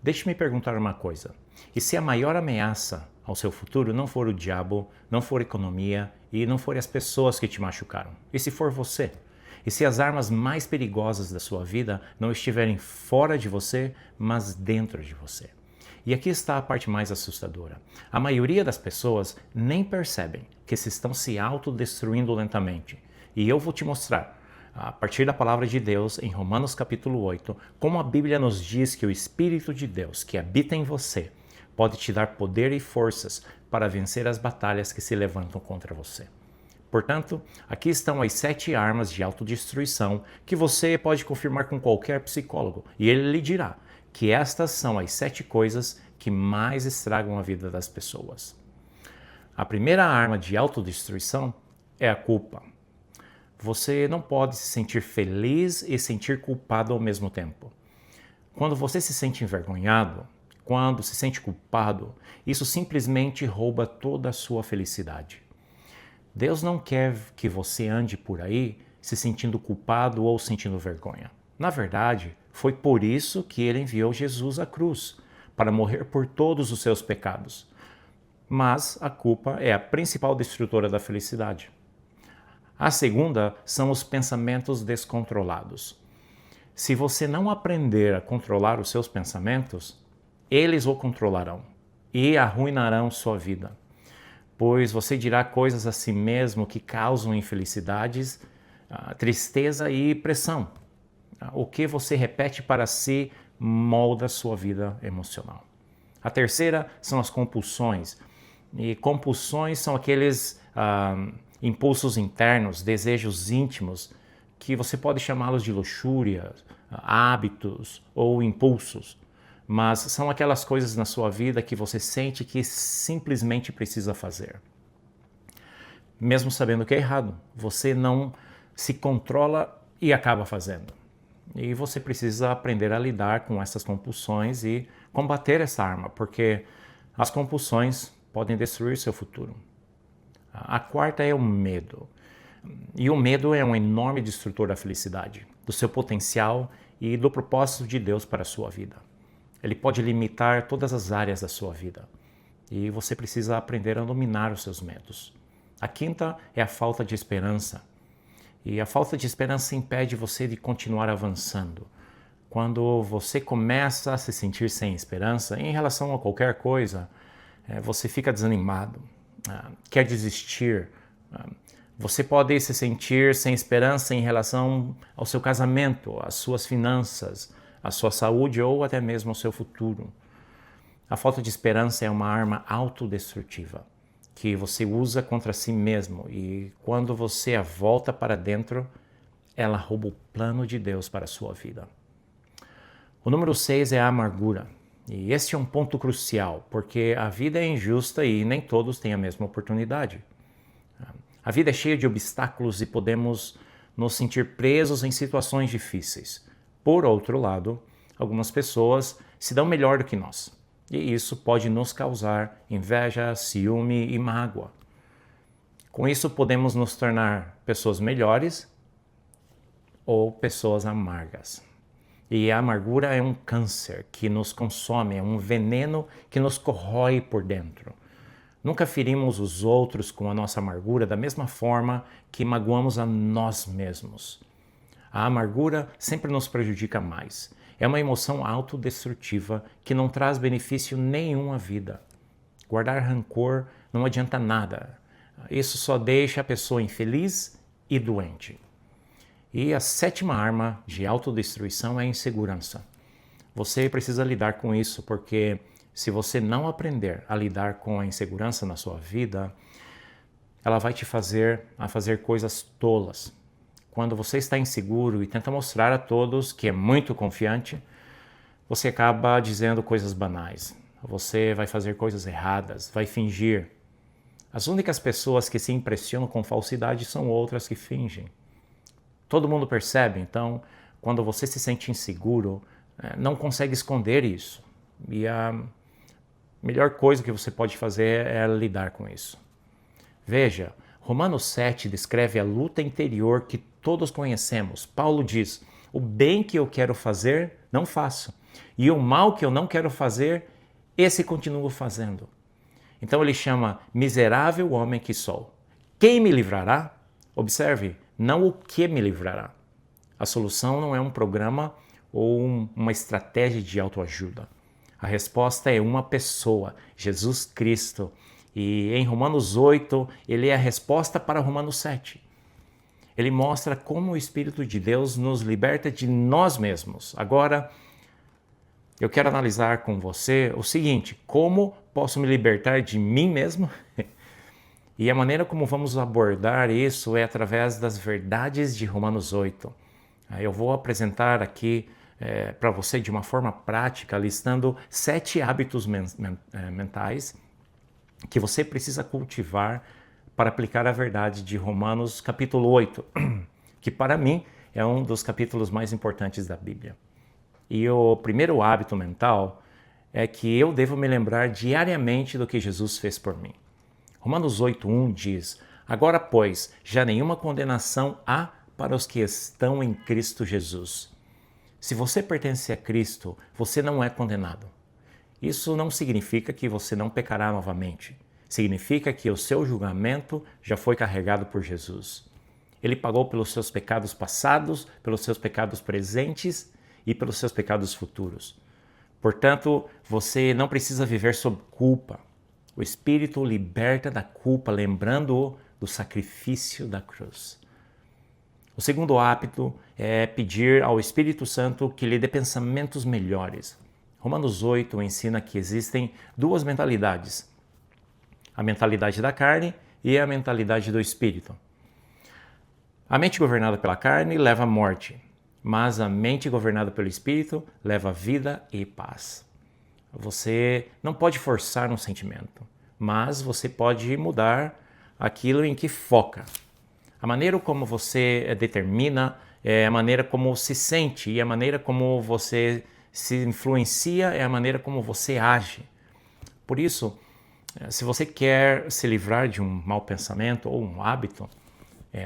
Deixe-me perguntar uma coisa. E se a maior ameaça ao seu futuro não for o diabo, não for a economia e não for as pessoas que te machucaram? E se for você? E se as armas mais perigosas da sua vida não estiverem fora de você, mas dentro de você? E aqui está a parte mais assustadora. A maioria das pessoas nem percebem que se estão se autodestruindo lentamente. E eu vou te mostrar, a partir da palavra de Deus, em Romanos capítulo 8, como a Bíblia nos diz que o Espírito de Deus que habita em você pode te dar poder e forças para vencer as batalhas que se levantam contra você. Portanto, aqui estão as 7 armas de autodestruição que você pode confirmar com qualquer psicólogo, e ele lhe dirá que estas são as 7 coisas que mais estragam a vida das pessoas. A primeira arma de autodestruição é a culpa. Você não pode se sentir feliz e sentir culpado ao mesmo tempo. Quando você se sente envergonhado, quando se sente culpado, isso simplesmente rouba toda a sua felicidade. Deus não quer que você ande por aí se sentindo culpado ou sentindo vergonha. Na verdade, foi por isso que ele enviou Jesus à cruz, para morrer por todos os seus pecados. Mas a culpa é a principal destrutora da felicidade. A segunda são os pensamentos descontrolados. Se você não aprender a controlar os seus pensamentos, eles o controlarão e arruinarão sua vida. Pois você dirá coisas a si mesmo que causam infelicidades, tristeza e pressão. O que você repete para si molda sua vida emocional. A terceira são as compulsões. E compulsões são aqueles impulsos internos, desejos íntimos, que você pode chamá-los de luxúria, hábitos ou impulsos. Mas são aquelas coisas na sua vida que você sente que simplesmente precisa fazer. Mesmo sabendo que é errado, você não se controla e acaba fazendo. E você precisa aprender a lidar com essas compulsões e combater essa arma, porque as compulsões podem destruir seu futuro. A quarta é o medo. E o medo é um enorme destrutor da felicidade, do seu potencial e do propósito de Deus para a sua vida. Ele pode limitar todas as áreas da sua vida. E você precisa aprender a dominar os seus medos. A quinta é a falta de esperança. E a falta de esperança impede você de continuar avançando. Quando você começa a se sentir sem esperança em relação a qualquer coisa, você fica desanimado, quer desistir. Você pode se sentir sem esperança em relação ao seu casamento, às suas finanças, à sua saúde ou até mesmo ao seu futuro. A falta de esperança é uma arma autodestrutiva que você usa contra si mesmo e quando você a volta para dentro, ela rouba o plano de Deus para a sua vida. O número 6 é a amargura. E esse é um ponto crucial, porque a vida é injusta e nem todos têm a mesma oportunidade. A vida é cheia de obstáculos e podemos nos sentir presos em situações difíceis. Por outro lado, algumas pessoas se dão melhor do que nós. E isso pode nos causar inveja, ciúme e mágoa. Com isso, podemos nos tornar pessoas melhores ou pessoas amargas. E a amargura é um câncer que nos consome, é um veneno que nos corrói por dentro. Nunca ferimos os outros com a nossa amargura da mesma forma que magoamos a nós mesmos. A amargura sempre nos prejudica mais. É uma emoção autodestrutiva que não traz benefício nenhum à vida. Guardar rancor não adianta nada. Isso só deixa a pessoa infeliz e doente. E a sétima arma de autodestruição é a insegurança. Você precisa lidar com isso, porque se você não aprender a lidar com a insegurança na sua vida, ela vai te fazer coisas tolas. Quando você está inseguro e tenta mostrar a todos que é muito confiante, você acaba dizendo coisas banais. Você vai fazer coisas erradas, vai fingir. As únicas pessoas que se impressionam com falsidade são outras que fingem. Todo mundo percebe, então, quando você se sente inseguro, não consegue esconder isso. E a melhor coisa que você pode fazer é lidar com isso. Veja, Romanos 7 descreve a luta interior que todos conhecemos. Paulo diz, o bem que eu quero fazer, não faço. E o mal que eu não quero fazer, esse continuo fazendo. Então ele chama miserável homem que sou. Quem me livrará? Observe, não o que me livrará. A solução não é um programa ou uma estratégia de autoajuda. A resposta é uma pessoa, Jesus Cristo. E em Romanos 8, ele é a resposta para Romanos 7. Ele mostra como o Espírito de Deus nos liberta de nós mesmos. Agora, eu quero analisar com você o seguinte: como posso me libertar de mim mesmo? E a maneira como vamos abordar isso é através das verdades de Romanos 8. Eu vou apresentar aqui para você de uma forma prática, listando 7 hábitos mentais que você precisa cultivar para aplicar a verdade de Romanos capítulo 8, que para mim é um dos capítulos mais importantes da Bíblia. E o primeiro hábito mental é que eu devo me lembrar diariamente do que Jesus fez por mim. Romanos 8:1 diz: agora, pois, já nenhuma condenação há para os que estão em Cristo Jesus. Se você pertence a Cristo, você não é condenado. Isso não significa que você não pecará novamente. Significa que o seu julgamento já foi carregado por Jesus. Ele pagou pelos seus pecados passados, pelos seus pecados presentes e pelos seus pecados futuros. Portanto, você não precisa viver sob culpa. O Espírito liberta da culpa, lembrando-o do sacrifício da cruz. O segundo hábito é pedir ao Espírito Santo que lhe dê pensamentos melhores. Romanos 8 ensina que existem 2 mentalidades: a mentalidade da carne e a mentalidade do Espírito. A mente governada pela carne leva à morte, mas a mente governada pelo Espírito leva a vida e paz. Você não pode forçar um sentimento, mas você pode mudar aquilo em que foca. A maneira como você determina é a maneira como se sente, e a maneira como você se influencia é a maneira como você age. Por isso, se você quer se livrar de um mau pensamento ou um hábito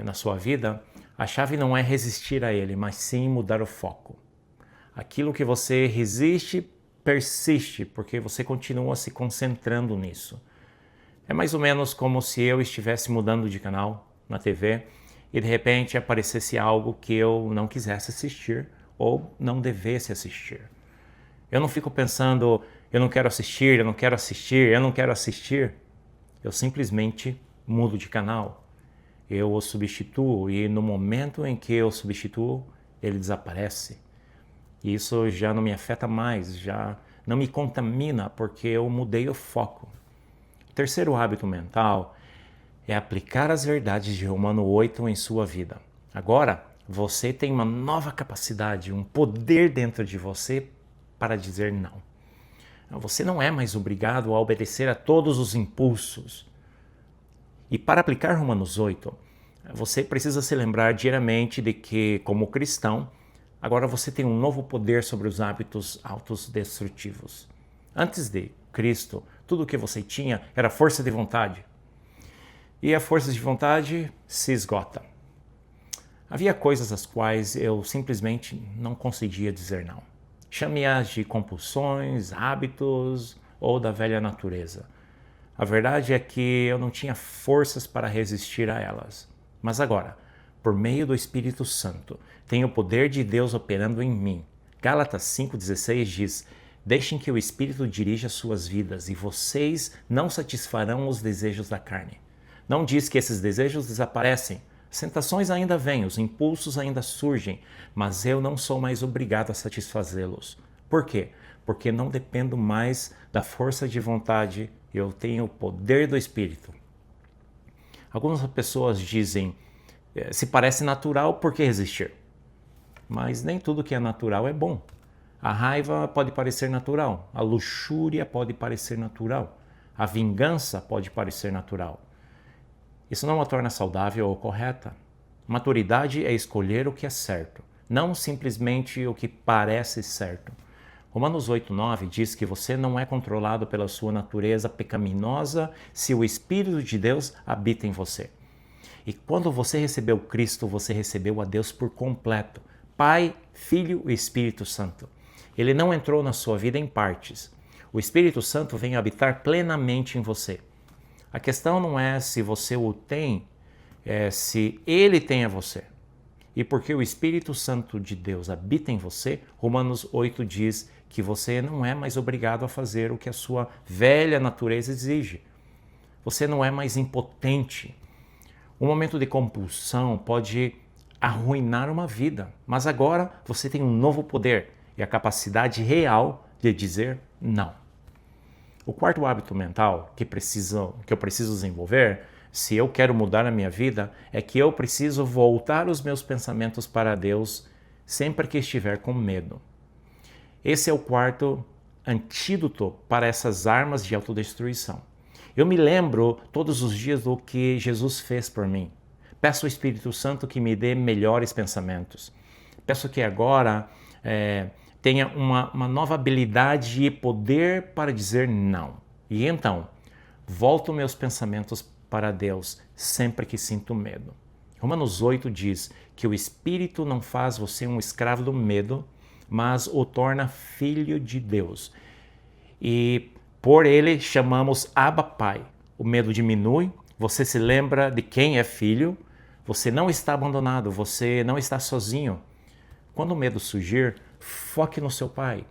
na sua vida, a chave não é resistir a ele, mas sim mudar o foco. Aquilo que você resiste persiste, porque você continua se concentrando nisso. É mais ou menos como se eu estivesse mudando de canal na TV e de repente aparecesse algo que eu não quisesse assistir ou não devesse assistir. Eu não fico pensando, eu não quero assistir, eu não quero assistir, eu não quero assistir. Eu simplesmente mudo de canal. Eu o substituo e no momento em que eu substituo, ele desaparece. E isso já não me afeta mais, já não me contamina porque eu mudei o foco. O terceiro hábito mental é aplicar as verdades de Romanos 8 em sua vida. Agora, você tem uma nova capacidade, um poder dentro de você para dizer não. Você não é mais obrigado a obedecer a todos os impulsos. E para aplicar Romanos 8, você precisa se lembrar diariamente de que, como cristão, agora você tem um novo poder sobre os hábitos autodestrutivos. Antes de Cristo, tudo o que você tinha era força de vontade. E a força de vontade se esgota. Havia coisas às quais eu simplesmente não conseguia dizer não. Chame-as de compulsões, hábitos ou da velha natureza. A verdade é que eu não tinha forças para resistir a elas. Mas agora, por meio do Espírito Santo, tenho o poder de Deus operando em mim. Gálatas 5,16 diz: deixem que o Espírito dirija suas vidas e vocês não satisfarão os desejos da carne. Não diz que esses desejos desaparecem. As tentações ainda vêm, os impulsos ainda surgem, mas eu não sou mais obrigado a satisfazê-los. Por quê? Porque não dependo mais da força de vontade, eu tenho o poder do Espírito. Algumas pessoas dizem, se parece natural, por que resistir? Mas nem tudo que é natural é bom. A raiva pode parecer natural, a luxúria pode parecer natural, a vingança pode parecer natural. Isso não a torna saudável ou correta. Maturidade é escolher o que é certo, não simplesmente o que parece certo. Romanos 8:9 diz que você não é controlado pela sua natureza pecaminosa se o Espírito de Deus habita em você. E quando você recebeu Cristo, você recebeu a Deus por completo, Pai, Filho e Espírito Santo. Ele não entrou na sua vida em partes. O Espírito Santo vem habitar plenamente em você. A questão não é se você o tem, é se ele tem a você. E porque o Espírito Santo de Deus habita em você, Romanos 8 diz que você não é mais obrigado a fazer o que a sua velha natureza exige. Você não é mais impotente. Um momento de compulsão pode arruinar uma vida, mas agora você tem um novo poder e a capacidade real de dizer não. O quarto hábito mental que eu preciso desenvolver, se eu quero mudar a minha vida, é que eu preciso voltar os meus pensamentos para Deus sempre que estiver com medo. Esse é o quarto antídoto para essas armas de autodestruição. Eu me lembro todos os dias do que Jesus fez por mim. Peço ao Espírito Santo que me dê melhores pensamentos. Peço que agora tenha uma nova habilidade e poder para dizer não. E então, volto meus pensamentos para Deus sempre que sinto medo. Romanos 8 diz que o Espírito não faz você um escravo do medo, mas o torna filho de Deus. E por ele chamamos Abba Pai. O medo diminui, você se lembra de quem é filho, você não está abandonado, você não está sozinho. Quando o medo surgir, foque no seu Pai,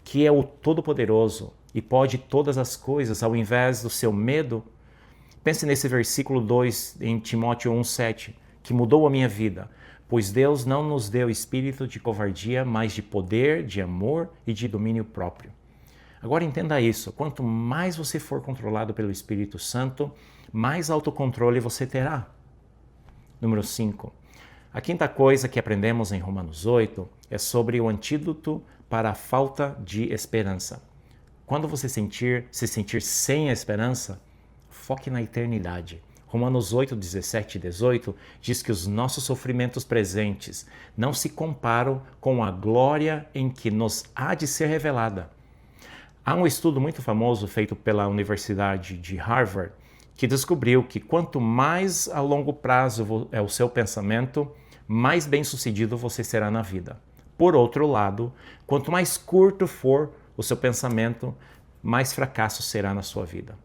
que é o Todo-Poderoso e pode todas as coisas. Ao invés do seu medo, pense nesse versículo 2 em Timóteo 1,7, que mudou a minha vida. Pois Deus não nos deu espírito de covardia, mas de poder, de amor e de domínio próprio. Agora entenda isso, quanto mais você for controlado pelo Espírito Santo, mais autocontrole você terá. Número 5. A quinta coisa que aprendemos em Romanos 8 é sobre o antídoto para a falta de esperança. Quando você se sentir sem esperança, foque na eternidade. Romanos 8, 17 e 18 diz que os nossos sofrimentos presentes não se comparam com a glória em que nos há de ser revelada. Há um estudo muito famoso feito pela Universidade de Harvard que descobriu que quanto mais a longo prazo é o seu pensamento, mais bem-sucedido você será na vida. Por outro lado, quanto mais curto for o seu pensamento, mais fracasso será na sua vida.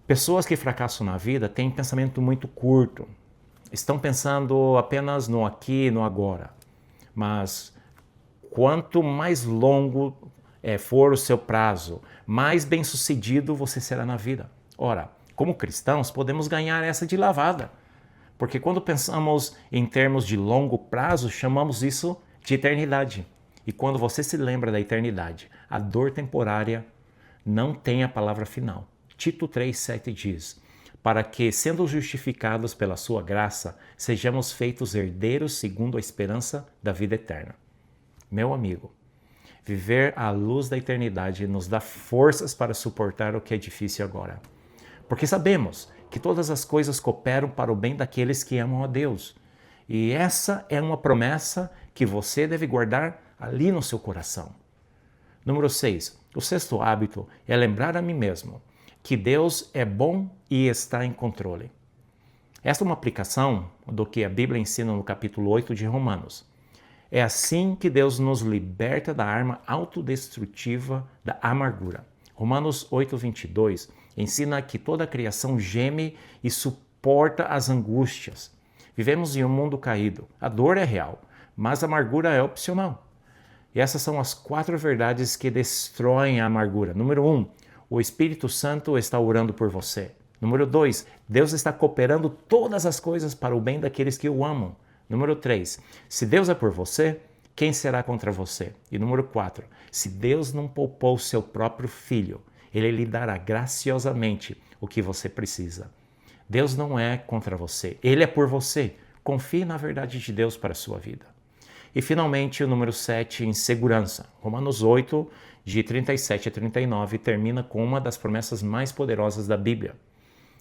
Pessoas que fracassam na vida têm pensamento muito curto, estão pensando apenas no aqui e no agora. Mas quanto mais longo for o seu prazo, mais bem-sucedido você será na vida. Ora, como cristãos, podemos ganhar essa de lavada. Porque quando pensamos em termos de longo prazo, chamamos isso de eternidade. E quando você se lembra da eternidade, a dor temporária não tem a palavra final. Tito 3,7 diz, para que, sendo justificados pela sua graça, sejamos feitos herdeiros segundo a esperança da vida eterna. Meu amigo, viver à luz da eternidade nos dá forças para suportar o que é difícil agora. Porque sabemos que todas as coisas cooperam para o bem daqueles que amam a Deus. E essa é uma promessa que você deve guardar ali no seu coração. Número 6. O sexto hábito é lembrar a mim mesmo que Deus é bom e está em controle. Esta é uma aplicação do que a Bíblia ensina no capítulo 8 de Romanos. É assim que Deus nos liberta da arma autodestrutiva da amargura. Romanos 8:22 ensina que toda a criação geme e suporta as angústias. Vivemos em um mundo caído. A dor é real, mas a amargura é opcional. E essas são as 4 verdades que destroem a amargura. Número 1, o Espírito Santo está orando por você. Número 2, Deus está cooperando todas as coisas para o bem daqueles que o amam. Número 3, se Deus é por você, quem será contra você? E número 4, se Deus não poupou seu próprio filho, ele lhe dará graciosamente o que você precisa. Deus não é contra você, ele é por você. Confie na verdade de Deus para a sua vida. E finalmente o número 7, em segurança. Romanos 8, de 37 a 39, termina com uma das promessas mais poderosas da Bíblia.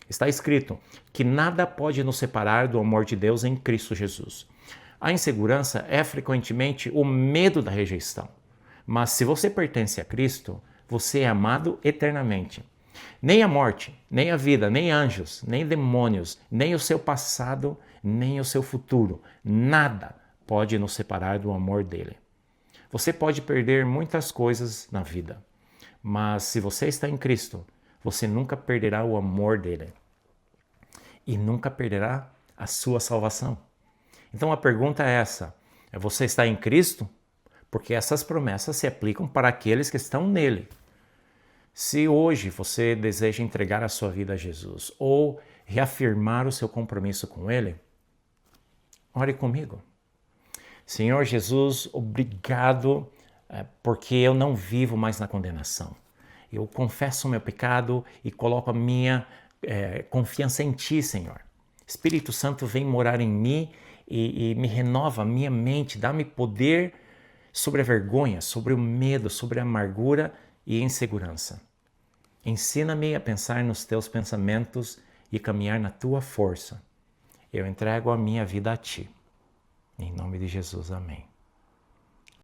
Está escrito que nada pode nos separar do amor de Deus em Cristo Jesus. A insegurança é frequentemente o medo da rejeição. Mas se você pertence a Cristo, você é amado eternamente. Nem a morte, nem a vida, nem anjos, nem demônios, nem o seu passado, nem o seu futuro, nada pode nos separar do amor dele. Você pode perder muitas coisas na vida, mas se você está em Cristo, você nunca perderá o amor dele e nunca perderá a sua salvação. Então a pergunta é essa: você está em Cristo? Porque essas promessas se aplicam para aqueles que estão nele. Se hoje você deseja entregar a sua vida a Jesus ou reafirmar o seu compromisso com ele, ore comigo. Senhor Jesus, obrigado porque eu não vivo mais na condenação. Eu confesso o meu pecado e coloco a minha confiança em Ti, Senhor. Espírito Santo, vem morar em mim e me renova a minha mente, dá-me poder sobre a vergonha, sobre o medo, sobre a amargura e insegurança. Ensina-me a pensar nos Teus pensamentos e caminhar na Tua força. Eu entrego a minha vida a Ti. Em nome de Jesus, amém.